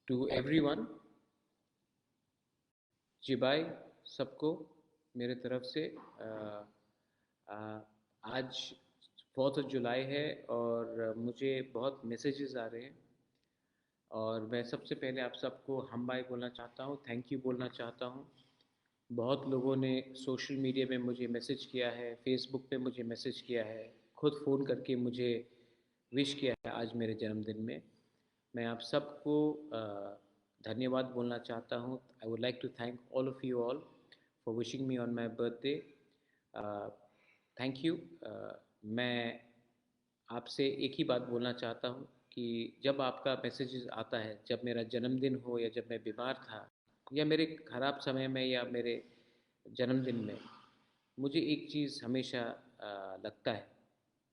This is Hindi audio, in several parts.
टू एवरीवन, जी भाई सबको मेरे तरफ से आज 4 जुलाई है और मुझे बहुत मैसेजेस आ रहे हैं और मैं सबसे पहले आप सबको हम भाई बोलना चाहता हूँ, थैंक यू बोलना चाहता हूँ। बहुत लोगों ने सोशल मीडिया में मुझे मैसेज किया है, फेसबुक पे मुझे मैसेज किया है, खुद फ़ोन करके मुझे विश किया है आज मेरे जन्मदिन में। मैं आप सबको धन्यवाद बोलना चाहता हूँ। I would like to thank all of you all for wishing me on my birthday. Thank you. मैं आपसे एक ही बात बोलना चाहता हूँ कि जब आपका मैसेज आता है, जब मेरा जन्मदिन हो या जब मैं बीमार था या मेरे ख़राब समय में या मेरे जन्मदिन में, मुझे एक चीज़ हमेशा लगता है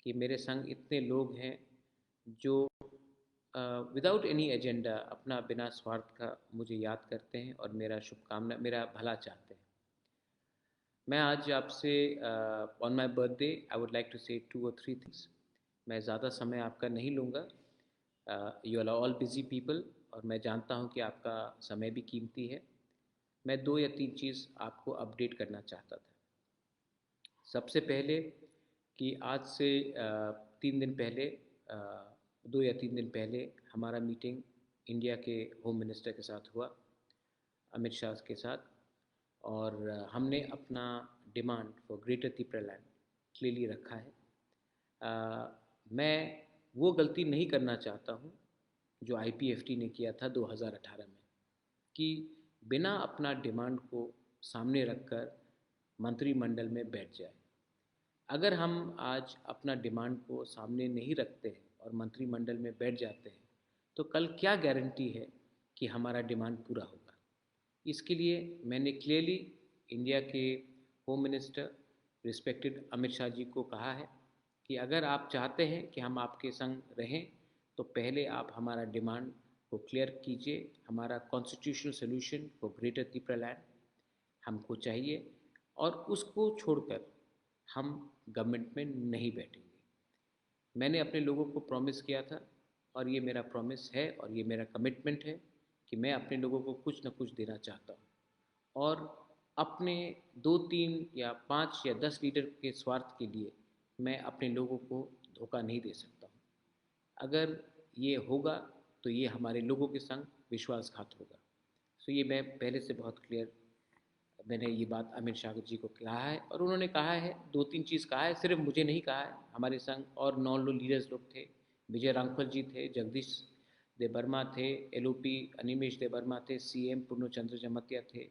कि मेरे संग इतने लोग हैं जो विदाउट एनी एजेंडा अपना बिना स्वार्थ का मुझे याद करते हैं और मेरा शुभकामना, मेरा भला चाहते हैं। मैं आज आपसे on my birthday I would like to say 2 or 3 things. मैं ज़्यादा समय आपका नहीं लूँगा। You are all busy people और मैं जानता हूँ कि आपका समय भी कीमती है। मैं 2 या 3 चीज़ आपको अपडेट करना चाहता था। सबसे पहले कि आज से 3 दिन पहले, 2 या 3 दिन पहले हमारा मीटिंग इंडिया के होम मिनिस्टर के साथ हुआ, अमित शाह के साथ, और हमने अपना demand for greater Tripura clearly रखा है। मैं वो गलती नहीं करना चाहता हूँ जो IPFT ने किया था 2018 में, कि बिना अपना डिमांड को सामने रखकर मंत्रिमंडल में बैठ जाए। अगर हम आज अपना डिमांड को सामने नहीं रखते हैं और मंत्रिमंडल में बैठ जाते हैं, तो कल क्या गारंटी है कि हमारा डिमांड पूरा होगा। इसके लिए मैंने क्लियरली इंडिया के home minister respected Amit Shah ji को कहा है कि अगर आप चाहते हैं कि हम आपके संग रहें, तो पहले आप हमारा डिमांड को क्लियर कीजिए। हमारा constitutional solution for greater Tripura हमको चाहिए और उसको छोड़कर हम गवर्नमेंट में नहीं बैठेंगे। मैंने अपने लोगों को प्रॉमिस किया था और ये मेरा प्रॉमिस है और ये मेरा कमिटमेंट है कि मैं अपने लोगों को कुछ न कुछ देना चाहता हूँ और अपने 2, 3 या 5 या 10 लीडर के स्वार्थ के लिए मैं अपने लोगों को धोखा नहीं दे सकता हूँ। अगर ये होगा तो ये हमारे लोगों के संग विश्वासघात होगा। सो ये मैं पहले से बहुत क्लियर, मैंने ये बात अमित शाह जी को कहा है और उन्होंने कहा है, 2-3 चीज़ कहा है, सिर्फ मुझे नहीं कहा है, हमारे संग और 9 लीडर्स लोग थे। विजय राघवन जी थे, जगदीश देवर्मा थे, LOP अनिमेश देवर्मा थे, CM पूर्णचंद्र जमतिया थे,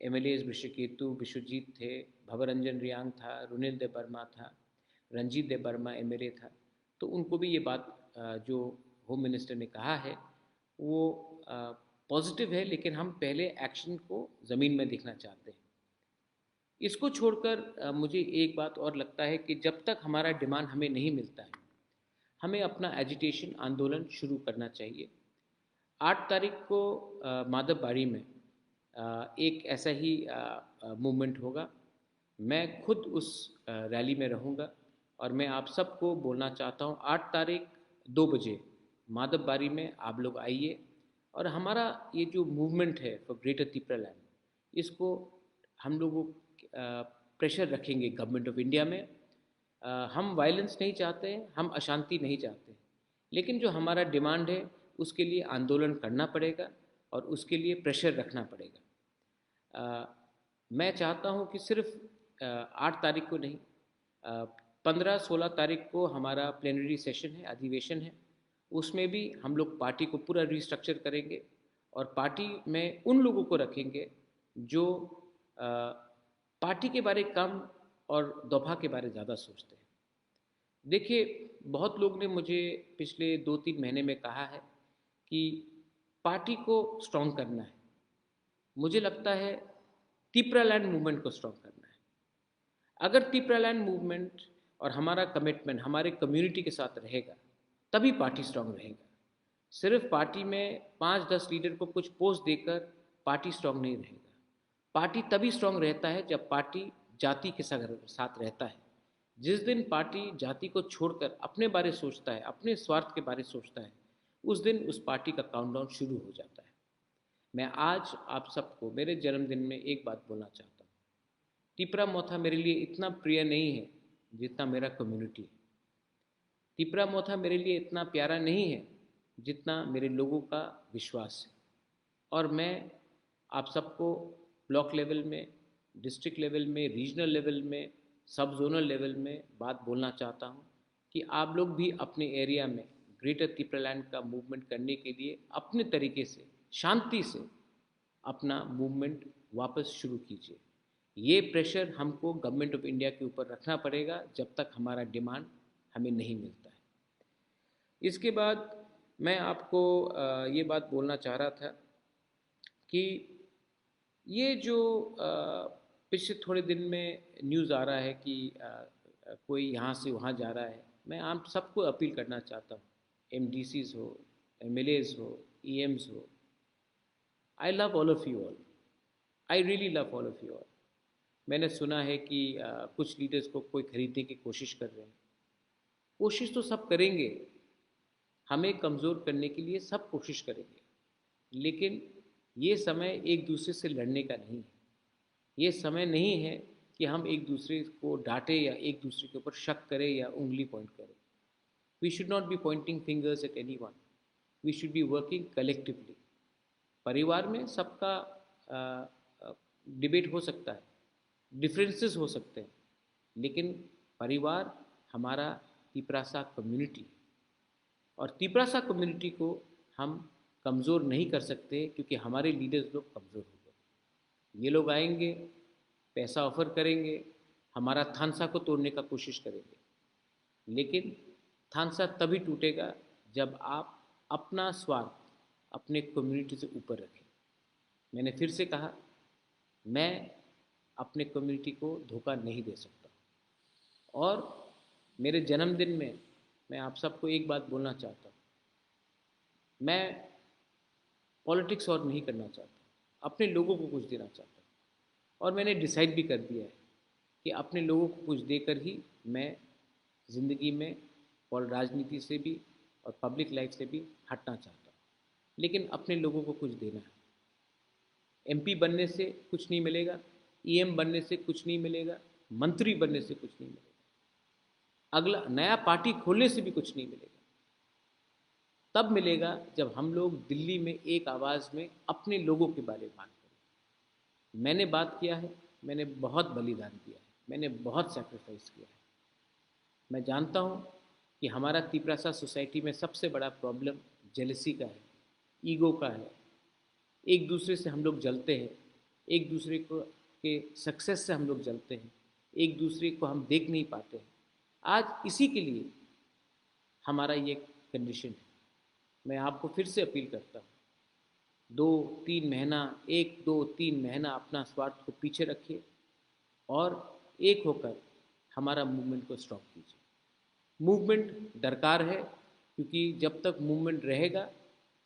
MLAs विश्वकेतु विश्वजीत थे, भवरंजन रियांग था, रुनिल देवर्मा था, रंजीत देवर्मा MLA था। तो उनको भी ये बात जो होम मिनिस्टर ने कहा है वो पॉजिटिव है, लेकिन हम पहले एक्शन को ज़मीन में देखना चाहते हैं। इसको छोड़कर मुझे एक बात और लगता है कि जब तक हमारा डिमांड हमें नहीं मिलता है, हमें अपना एजिटेशन आंदोलन शुरू करना चाहिए। 8 तारीख को माधवबाड़ी में एक ऐसा ही मूवमेंट होगा। मैं खुद उस रैली में रहूँगा और मैं आप सबको बोलना चाहता हूँ, 8 तारीख 2 बजे माधवबाड़ी में आप लोग आइए और हमारा ये जो मूवमेंट है फॉर ग्रेटर त्रिपुरा इसको हम लोगों प्रेशर रखेंगे गवर्नमेंट ऑफ इंडिया में। हम वायलेंस नहीं चाहते हैं, हम अशांति नहीं चाहते, लेकिन जो हमारा डिमांड है उसके लिए आंदोलन करना पड़ेगा और उसके लिए प्रेशर रखना पड़ेगा। मैं चाहता हूँ कि सिर्फ 8 तारीख को नहीं, 15-16 तारीख को हमारा प्लेनरी सेशन है, अधिवेशन है, उसमें भी हम लोग पार्टी को पूरा रिस्ट्रक्चर करेंगे और पार्टी में उन लोगों को रखेंगे जो पार्टी के बारे कम और दफा के बारे ज़्यादा सोचते हैं। देखिए, बहुत लोग ने मुझे पिछले 2-3 महीने में कहा है कि पार्टी को स्ट्रॉन्ग करना है। मुझे लगता है त्रिपुरा लैंड मूवमेंट को स्ट्रॉन्ग करना है। अगर त्रिपुरा लैंड मूवमेंट और हमारा कमिटमेंट हमारे कम्युनिटी के साथ रहेगा, तभी पार्टी स्ट्रॉन्ग रहेगा। सिर्फ पार्टी में 5-10 लीडर को कुछ पोस्ट देकर पार्टी स्ट्रॉन्ग नहीं रहेगा। पार्टी तभी स्ट्रॉन्ग रहता है जब पार्टी जाति के साथ रहता है। जिस दिन पार्टी जाति को छोड़कर अपने बारे सोचता है, अपने स्वार्थ के बारे सोचता है, उस दिन उस पार्टी का काउंटडाउन शुरू हो जाता है। मैं आज आप सबको मेरे जन्मदिन में एक बात बोलना चाहता हूँ। तिपरा मोथा मेरे लिए इतना प्रिय नहीं है जितना मेरा कम्युनिटी है। तिपरा मोथा मेरे लिए इतना प्यारा नहीं है जितना मेरे लोगों का विश्वास है। और मैं आप सबको ब्लॉक लेवल में, डिस्ट्रिक्ट लेवल में, रीजनल लेवल में, सब जोनल लेवल में बात बोलना चाहता हूँ कि आप लोग भी अपने एरिया में ग्रेटर तिपरालैंड का मूवमेंट करने के लिए अपने तरीके से, शांति से अपना मूवमेंट वापस शुरू कीजिए। ये प्रेशर हमको गवर्नमेंट ऑफ इंडिया के ऊपर रखना पड़ेगा जब तक हमारा डिमांड हमें नहीं मिलता है। इसके बाद मैं आपको ये बात बोलना चाह रहा था कि ये जो पिछले थोड़े दिन में न्यूज़ आ रहा है कि कोई यहाँ से वहाँ जा रहा है, मैं आप सबको अपील करना चाहता हूँ, एमडीसीज हो, एमएलएज हो, ईएम्स हो, I love all of you all, I really love all of you all. मैंने सुना है कि कुछ लीडर्स को कोई खरीदने की कोशिश कर रहे हैं। कोशिश तो सब करेंगे, हमें कमज़ोर करने के लिए सब कोशिश करेंगे, लेकिन ये समय एक दूसरे से लड़ने का नहीं है। ये समय नहीं है कि हम एक दूसरे को डांटे या एक दूसरे के ऊपर शक करें या उंगली पॉइंट करें। We should not be pointing fingers at anyone, we should be working collectively. परिवार में सबका डिबेट हो सकता है, डिफरेंसेस हो सकते हैं, लेकिन परिवार हमारा तिपरासा कम्युनिटी है और तिपरासा कम्युनिटी को हम कमज़ोर नहीं कर सकते क्योंकि हमारे लीडर्स लोग कमज़ोर हो गए। ये लोग आएंगे, पैसा ऑफर करेंगे, हमारा थानसा को तोड़ने का कोशिश करेंगे, लेकिन थानसा तभी टूटेगा जब आप अपना स्वार्थ अपने कम्युनिटी से ऊपर रखें। मैंने फिर से कहा, मैं अपने कम्युनिटी को धोखा नहीं दे सकता। और मेरे जन्मदिन में मैं आप सबको एक बात बोलना चाहता हूँ, मैं पॉलिटिक्स और नहीं करना चाहता, अपने लोगों को कुछ देना चाहता हूँ। और मैंने डिसाइड भी कर दिया है कि अपने लोगों को कुछ देकर ही मैं ज़िंदगी में और राजनीति से भी और पब्लिक लाइफ से भी हटना चाहता हूँ, लेकिन अपने लोगों को कुछ देना है। एमपी बनने से कुछ नहीं मिलेगा, ईएम बनने से कुछ नहीं मिलेगा, मंत्री बनने से कुछ नहीं मिलेगा, अगला नया पार्टी खोलने से भी कुछ नहीं मिलेगा। तब मिलेगा जब हम लोग दिल्ली में एक आवाज़ में अपने लोगों के बारे में बात करें। मैंने बात किया है, मैंने बहुत बलिदान दिया है, मैंने बहुत सेक्रीफाइस किया है। मैं जानता हूँ कि हमारा तिपरासा सोसाइटी में सबसे बड़ा प्रॉब्लम जेलसी का है, ईगो का है। एक दूसरे से हम लोग जलते हैं, एक दूसरे को के सक्सेस से हम लोग जलते हैं, एक दूसरे को हम देख नहीं पाते हैं। आज इसी के लिए हमारा ये कंडीशन है। मैं आपको फिर से अपील करता हूँ, 2-3 महीना, 1-2-3 महीना अपना स्वार्थ को पीछे रखिए और एक होकर हमारा मूवमेंट को स्टॉप कीजिए। मूवमेंट दरकार है क्योंकि जब तक मूवमेंट रहेगा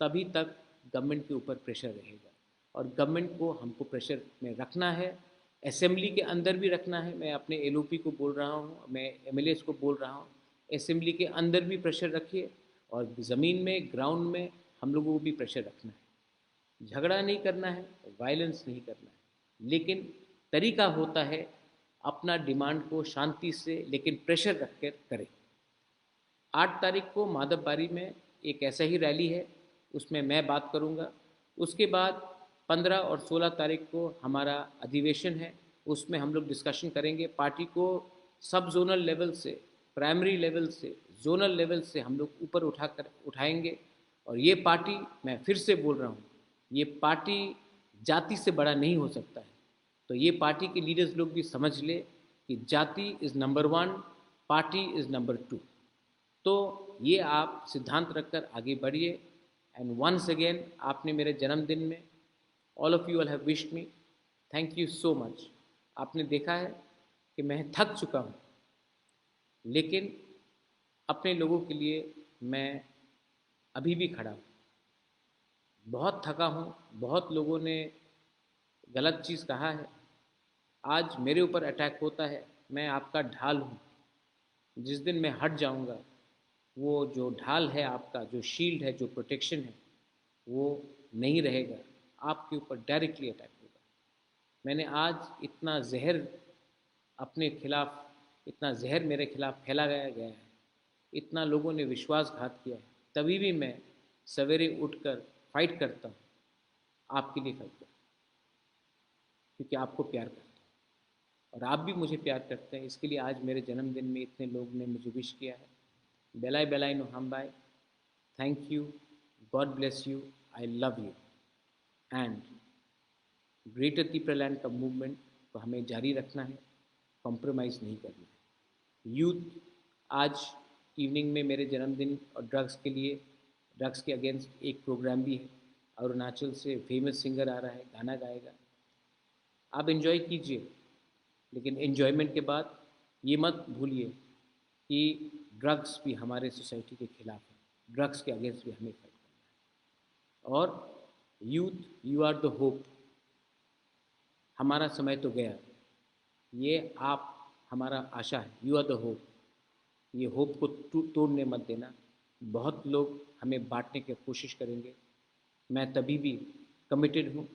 तभी तक गवर्नमेंट के ऊपर प्रेशर रहेगा और गवर्नमेंट को हमको प्रेशर में रखना है, असेंबली के अंदर भी रखना है। मैं अपने एलओपी को बोल रहा हूँ, मैं एमएलएस को बोल रहा हूँ, असेंबली के अंदर भी प्रेशर रखिए और ज़मीन में, ग्राउंड में हम लोगों को भी प्रेशर रखना है। झगड़ा नहीं करना है, वायलेंस नहीं करना है, लेकिन तरीका होता है अपना डिमांड को शांति से लेकिन प्रेशर रख कर करें। 8 तारीख को माधवबारी में एक ऐसा ही रैली है, उसमें मैं बात करूंगा। उसके बाद 15 और 16 तारीख को हमारा अधिवेशन है, उसमें हम लोग डिस्कशन करेंगे। पार्टी को सब जोनल लेवल से, प्राइमरी लेवल से, जोनल लेवल से हम लोग ऊपर उठाएंगे। और ये पार्टी, मैं फिर से बोल रहा हूँ, ये पार्टी जाति से बड़ा नहीं हो सकता है। तो ये पार्टी के लीडर्स लोग भी समझ ले कि जाति is number 1, party is number 2। तो ये आप सिद्धांत रखकर आगे बढ़िए। एंड वंस अगेन, आपने मेरे जन्मदिन में all of you all have wished me, thank you so much. आपने देखा है कि मैं थक चुका हूँ, लेकिन अपने लोगों के लिए मैं अभी भी खड़ा हूँ। बहुत थका हूँ, बहुत लोगों ने गलत चीज़ कहा है, आज मेरे ऊपर अटैक होता है। मैं आपका ढाल हूँ, जिस दिन मैं हट जाऊँगा, वो जो ढाल है आपका, जो शील्ड है, जो प्रोटेक्शन है, वो नहीं रहेगा। आपके ऊपर डायरेक्टली अटैक होगा। मैंने आज इतना जहर अपने खिलाफ, इतना जहर मेरे खिलाफ फैलाया गया है, इतना लोगों ने विश्वासघात किया है, तभी भी मैं सवेरे उठकर फाइट करता हूँ, आपके लिए फाइट करता हूँ, क्योंकि आपको प्यार करता हूँ और आप भी मुझे प्यार करते हैं। इसके लिए आज मेरे जन्मदिन में इतने लोग ने मुझे विश किया है। बेलाई बेलाई नो हम bye, thank you, God bless you, I love you. And greater people का मूवमेंट को हमें जारी रखना है, कॉम्प्रोमाइज़ नहीं करना है। यूथ, आज इवनिंग में मेरे जन्मदिन और ड्रग्स के अगेंस्ट एक प्रोग्राम भी है। अरुणाचल से फेमस सिंगर आ रहा है, गाना गाएगा, आप इन्जॉय कीजिए, लेकिन इन्जॉयमेंट के बाद ये मत भूलिए कि ड्रग्स भी हमारे सोसाइटी के खिलाफ है, ड्रग्स के अगेंस्ट भी हमें फाइट करना है। और youth, you are the hope. हमारा समय तो गया, ये आप हमारा आशा है, यू आर द होप। ये होप को तोड़ने मत देना। बहुत लोग हमें बांटने की कोशिश करेंगे, मैं तभी भी कमिटेड हूँ।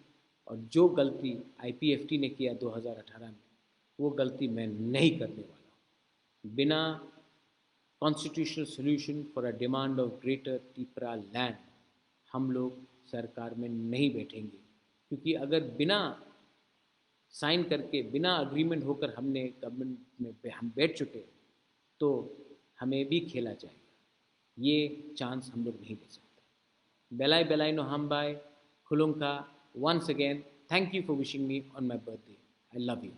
और जो गलती आईपीएफटी ने किया 2018 में, वो गलती मैं नहीं करने वाला हूँ। बिना constitutional solution for a demand of greater Tipra land हम लोग सरकार में नहीं बैठेंगे, क्योंकि अगर बिना साइन करके, बिना अग्रीमेंट होकर हमने गवर्नमेंट में हम बैठ चुके, तो हमें भी खेला जाएगा। ये चांस हम लोग नहीं ले सकते। बेलाई बेलाई नो हम bye खुलुंका, once again, thank you for wishing me on my birthday. I love you.